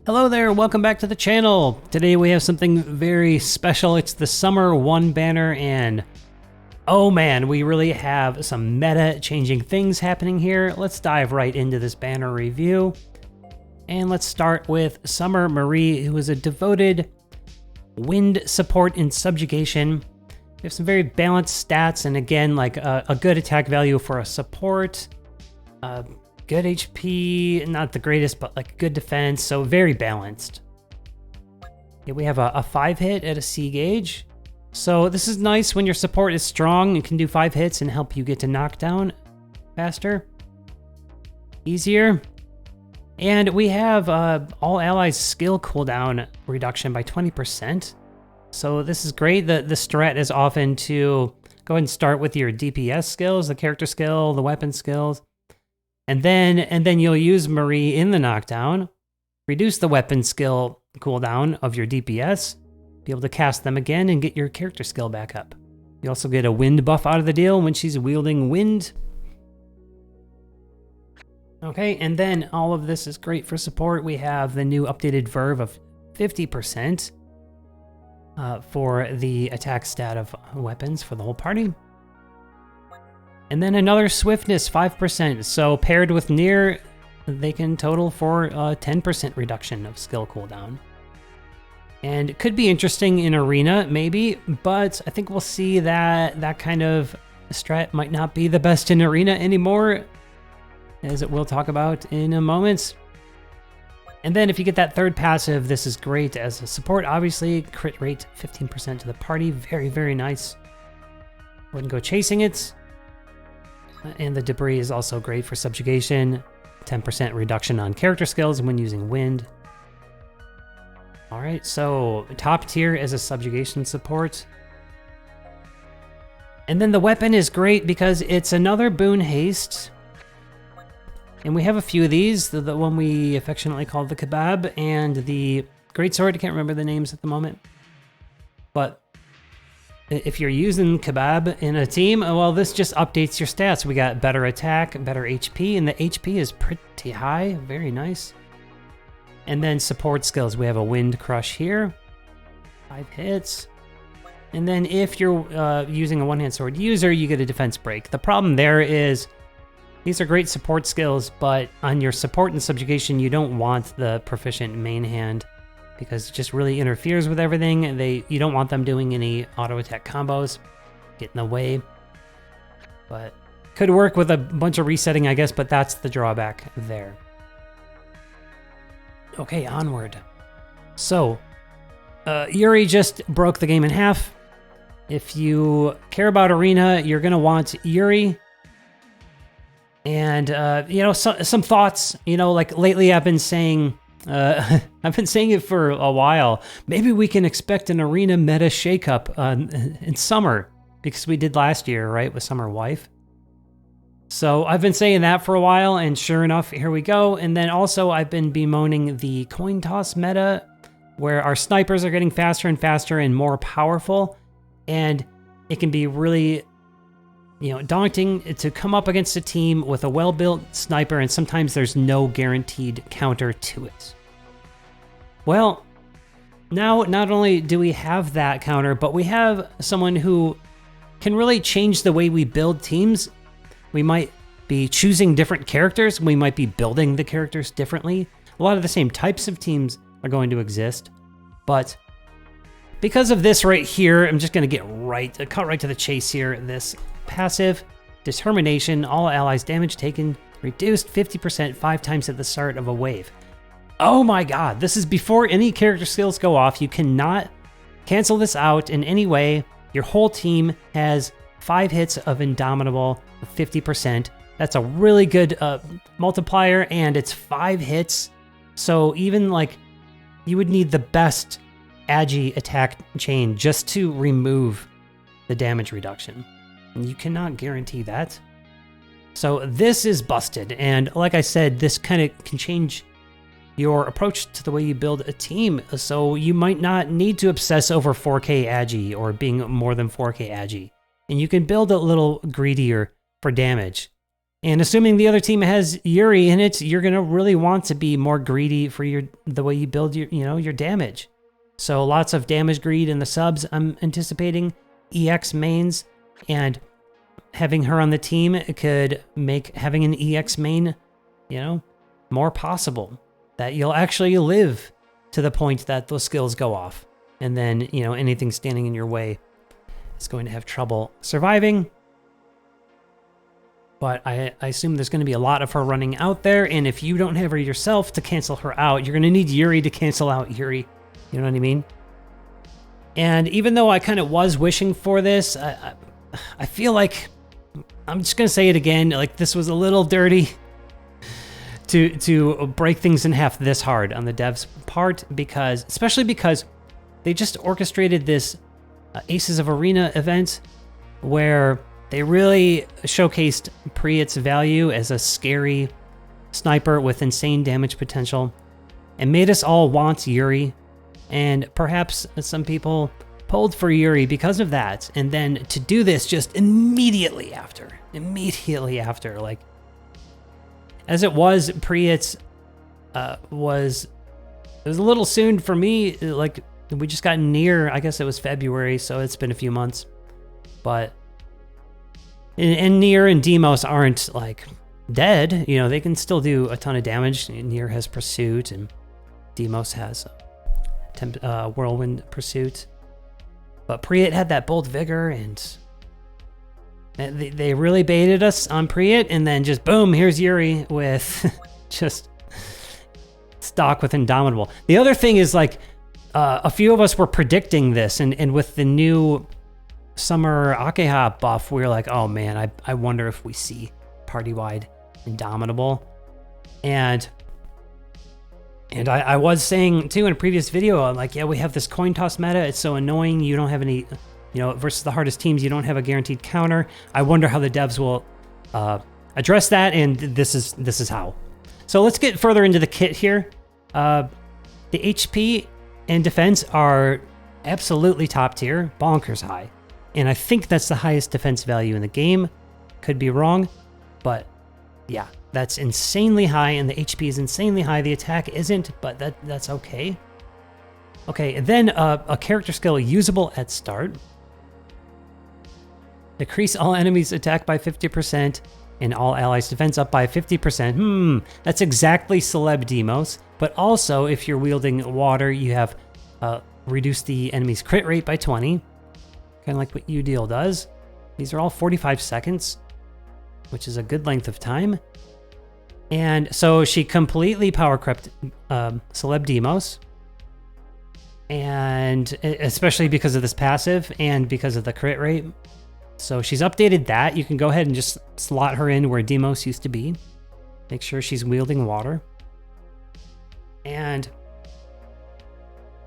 Hello there, welcome back to the channel. Today we have something very special. It's the Summer 1 banner, and oh man, we really have some meta-changing things happening here. Let's dive right into this banner review. And let's start with Summer Marie, who is a devoted wind support in subjugation. We have some very balanced stats, and again, like a good attack value for a support. Good HP, not the greatest, but like good defense, so very balanced. Yeah, we have a 5 hit at a C gauge. So this is nice when your support is strong. It can do 5 hits and help you get to knockdown faster, easier. And we have all allies skill cooldown reduction by 20%. So this is great. The strat is often to go ahead and start with your DPS skills, the character skill, the weapon skills. And then you'll use Marie in the knockdown, reduce the weapon skill cooldown of your DPS, be able to cast them again and get your character skill back up. You also get a wind buff out of the deal when she's wielding wind. Okay, and then all of this is great for support. We have the new updated verve of 50% for the attack stat of weapons for the whole party. And then another swiftness, 5%. So paired with Nier, they can total for a 10% reduction of skill cooldown. And it could be interesting in Arena, maybe, but I think we'll see that that kind of strat might not be the best in Arena anymore, as we'll talk about in a moment. And then if you get that third passive, this is great as a support. Obviously, crit rate 15% to the party. Very, very nice. Wouldn't go chasing it. And the debris is also great for subjugation. 10% reduction on character skills when using wind. All right, so top tier as a subjugation support. And then the weapon is great because it's another boon haste. And we have a few of these. The one we affectionately call the kebab and the greatsword. I can't remember the names at the moment. But if you're using kebab in a team, well, this just updates your stats. We got better attack, better HP, and the HP is pretty high. Very nice. And then support skills. We have a wind crush here. 5 hits. And then if you're using a one-hand sword user, you get a defense break. The problem there is these are great support skills, but on your support and subjugation, you don't want the proficient main hand, because it just really interferes with everything. You don't want them doing any auto attack combos, get in the way. But could work with a bunch of resetting, I guess, but that's the drawback there. Okay, onward. So, Yuri just broke the game in half. If you care about Arena, you're gonna want Yuri. And, some thoughts, like lately I've been saying, I've been saying it for a while. Maybe we can expect an Arena meta shakeup in summer, because we did last year, right, with Summer Wife. So I've been saying that for a while, and sure enough, here we go. And then also I've been bemoaning the coin toss meta, where our snipers are getting faster and faster and more powerful, and it can be really, daunting to come up against a team with a well-built sniper, and sometimes there's no guaranteed counter to it. Well, now not only do we have that counter, but we have someone who can really change the way we build teams. We might be choosing different characters. We might be building the characters differently. A lot of the same types of teams are going to exist, but because of this right here, I'm just going to cut right to the chase here. This passive, Determination, all allies damage taken reduced 50% 5 times at the start of a wave. Oh my god, this is before any character skills go off. You cannot cancel this out in any way. Your whole team has 5 hits of Indomitable, 50%. That's a really good multiplier, and it's 5 hits. So even like you would need the best Agi attack chain just to remove the damage reduction. And you cannot guarantee that. So this is busted. And like I said, this kind of can change your approach to the way you build a team. So you might not need to obsess over 4K Agi or being more than 4K Agi. And you can build a little greedier for damage. And assuming the other team has Yuri in it, you're gonna really want to be more greedy for the way you build your damage. So lots of damage greed in the subs. I'm anticipating EX mains, and having her on the team could make having an EX main, more possible. That you'll actually live to the point that those skills go off, and then anything standing in your way is going to have trouble surviving. But I assume there's going to be a lot of her running out there, and if you don't have her yourself to cancel her out, you're going to need Yuri to cancel out Yuri. You know what I mean? And even though I kind of was wishing for this, I feel like, I'm just going to say it again, like this was a little dirty to break things in half this hard on the devs' part, especially because they just orchestrated this Aces of Arena event where they really showcased Priyat's value as a scary sniper with insane damage potential and made us all want Yuri. And perhaps some people pulled for Yuri because of that. And then to do this just immediately after, like, as it was, Priyat's it was a little soon for me. Like, we just got Nier, I guess it was February, so it's been a few months. But and Nier and Demos aren't like dead, they can still do a ton of damage. Nier has Pursuit and Demos has Whirlwind Pursuit. But Priyat had that Bold Vigor, and they really baited us on Priyat, and then just boom, here's Yuri with just stock with Indomitable. The other thing is, like, a few of us were predicting this, and with the new Summer Akeha buff, we were like, oh man, I wonder if we see party-wide Indomitable. And I was saying too in a previous video, I'm like, yeah, we have this coin toss meta. It's so annoying. You don't have any, versus the hardest teams, you don't have a guaranteed counter. I wonder how the devs will address that, and this is how. So let's get further into the kit here. The HP and defense are absolutely top tier, bonkers high. And I think that's the highest defense value in the game. Could be wrong, but yeah, that's insanely high, and the HP is insanely high. The attack isn't, but that's okay. Okay, and then a character skill usable at start. Decrease all enemies' attack by 50% and all allies' defense up by 50%. That's exactly Celeb Demos, but also if you're wielding water, you have reduced the enemy's crit rate by 20. Kind of like what Udeal does. These are all 45 seconds, which is a good length of time. And so she completely power crept Celeb Demos. And especially because of this passive and because of the crit rate. So she's updated that. You can go ahead and just slot her in where Demos used to be. Make sure she's wielding water.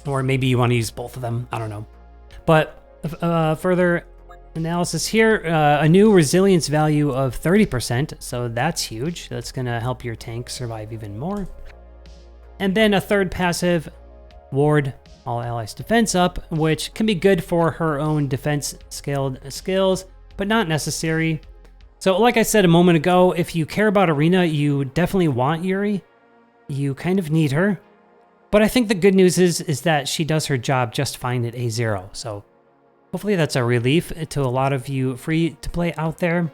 Or maybe you want to use both of them. I don't know. But further analysis here, a new resilience value of 30%, so that's huge. That's going to help your tank survive even more. And then a third passive, ward all allies' defense up, which can be good for her own defense scaled skills, but not necessary. So like I said a moment ago, if you care about Arena, you definitely want Yuri. You kind of need her. But I think the good news is that she does her job just fine at A0, so hopefully that's a relief to a lot of you free to play out there.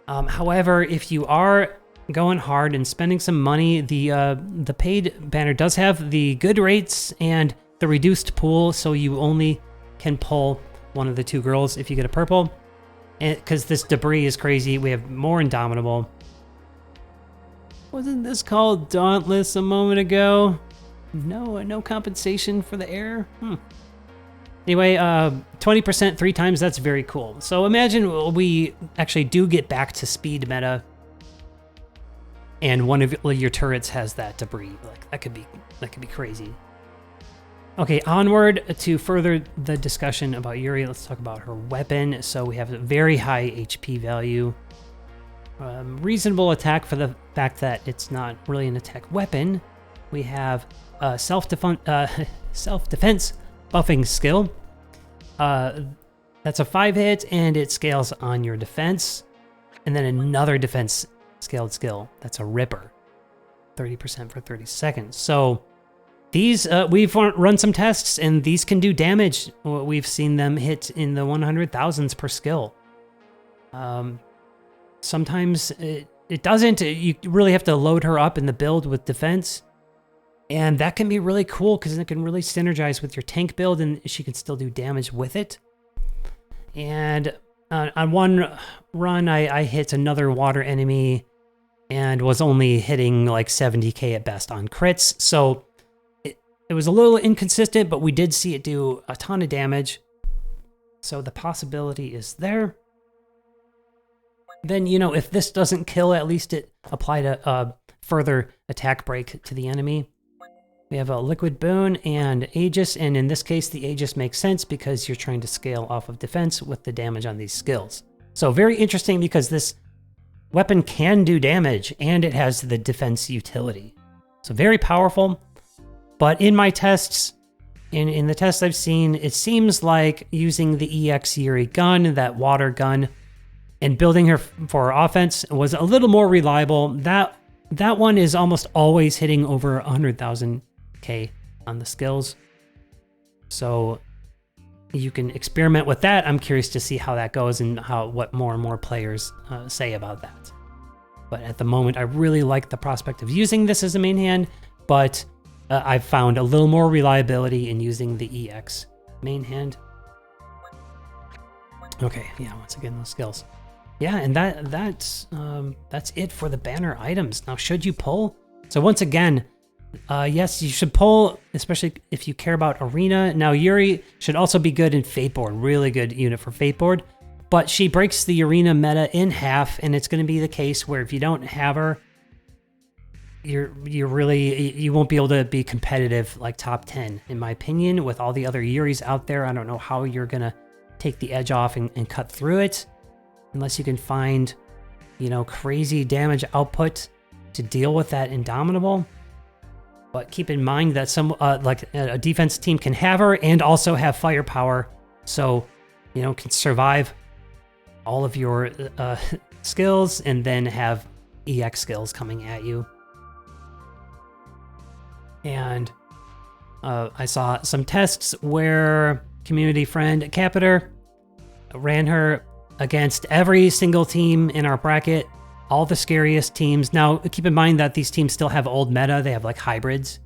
However, if you are going hard and spending some money, the paid banner does have the good rates and the reduced pool, so you only can pull one of the two girls if you get a purple. Because this debris is crazy, we have more Indomitable. Wasn't this called Dauntless a moment ago? No compensation for the error? Anyway, 20% 3 times, that's very cool. So imagine we actually do get back to speed meta and one of your turrets has that debris. Like that could be crazy. Okay, onward to further the discussion about Yuri. Let's talk about her weapon. So we have a very high HP value. Reasonable attack for the fact that it's not really an attack weapon. We have self-defense buffing skill. That's a 5 hit and it scales on your defense. And then another defense scaled skill. That's a ripper. 30% for 30 seconds. So these, we've run some tests, and these can do damage. We've seen them hit in the 100,000s per skill. Sometimes it doesn't. You really have to load her up in the build with defense. And that can be really cool because it can really synergize with your tank build, and she can still do damage with it. And on one run, I hit another water enemy and was only hitting like 70k at best on crits. So it was a little inconsistent, but we did see it do a ton of damage. So the possibility is there. Then, you know, if this doesn't kill, at least it applied a further attack break to the enemy. We have a Liquid Boon and Aegis, and in this case, the Aegis makes sense because you're trying to scale off of defense with the damage on these skills. So very interesting because this weapon can do damage, and it has the defense utility. So very powerful, but in my tests, in the tests I've seen, it seems like using the EX Yuri gun, that water gun, and building her for offense was a little more reliable. That one is almost always hitting over 100,000 on the skills. So you can experiment with that. I'm curious to see how that goes and what more and more players say about that. But at the moment, I really like the prospect of using this as a main hand, but I've found a little more reliability in using the EX main hand. Okay, yeah, once again, those skills. Yeah, and that's it for the banner items. Now, should you pull? So once again, yes, you should pull, especially if you care about Arena. Now, Yuri should also be good in Fateboard, really good unit for Fateboard, but she breaks the Arena meta in half, and it's going to be the case where if you don't have her, you won't be able to be competitive like top 10, in my opinion, with all the other Yuris out there. I don't know how you're going to take the edge off and cut through it, unless you can find, you know, crazy damage output to deal with that Indomitable. But keep in mind that some like a defense team can have her and also have firepower, so you know, can survive all of your skills and then have EX skills coming at you. And I saw some tests where community friend Capiter ran her against every single team in our bracket, all the scariest teams. Now, keep in mind that these teams still have old meta. They have like hybrids,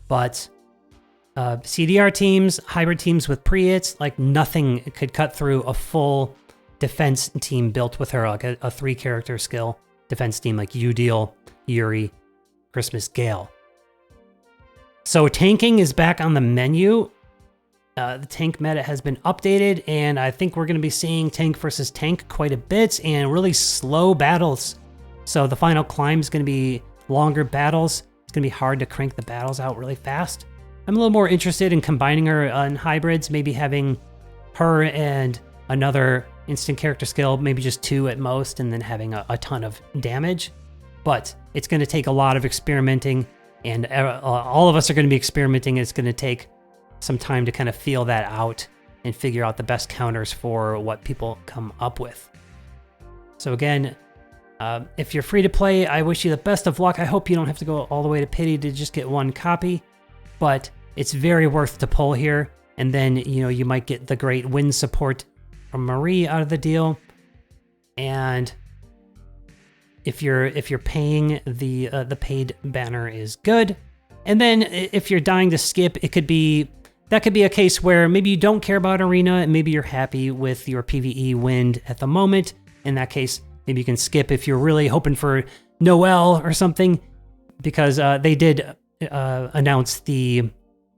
but CDR teams, hybrid teams with pre-hits, like nothing could cut through a full defense team built with her, like a 3-character skill defense team like Udeal, Yuri, Christmas Gale. So tanking is back on the menu. The tank meta has been updated, and I think we're going to be seeing tank versus tank quite a bit and really slow battles. So the final climb is going to be longer battles. It's going to be hard to crank the battles out really fast. I'm a little more interested in combining her in hybrids, maybe having her and another instant character skill, maybe just 2 at most, and then having a ton of damage. But it's going to take a lot of experimenting, and all of us are going to be experimenting. It's going to take some time to kind of feel that out and figure out the best counters for what people come up with. So again, if you're free to play, I wish you the best of luck. I hope you don't have to go all the way to pity to just get 1 copy, but it's very worth to pull here. And then, you know, you might get the great win support from Marie out of the deal. And if you're paying, the paid banner is good. And then if you're dying to skip, that could be a case where maybe you don't care about Arena and maybe you're happy with your PvE wind at the moment. In that case, maybe you can skip if you're really hoping for Noel or something, because they did announce the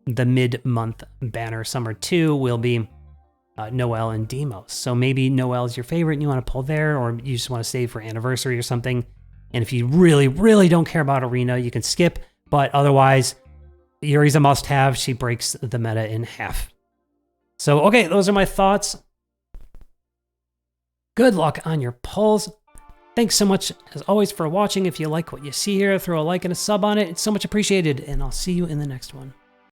mid-month banner. Summer 2 will be Noel and Demos. So maybe Noel is your favorite and you want to pull there, or you just want to save for anniversary or something. And if you really, really don't care about Arena, you can skip. But otherwise, Yuri's a must-have. She breaks the meta in half. So, okay, those are my thoughts. Good luck on your pulls. Thanks so much, as always, for watching. If you like what you see here, throw a like and a sub on it. It's so much appreciated, and I'll see you in the next one.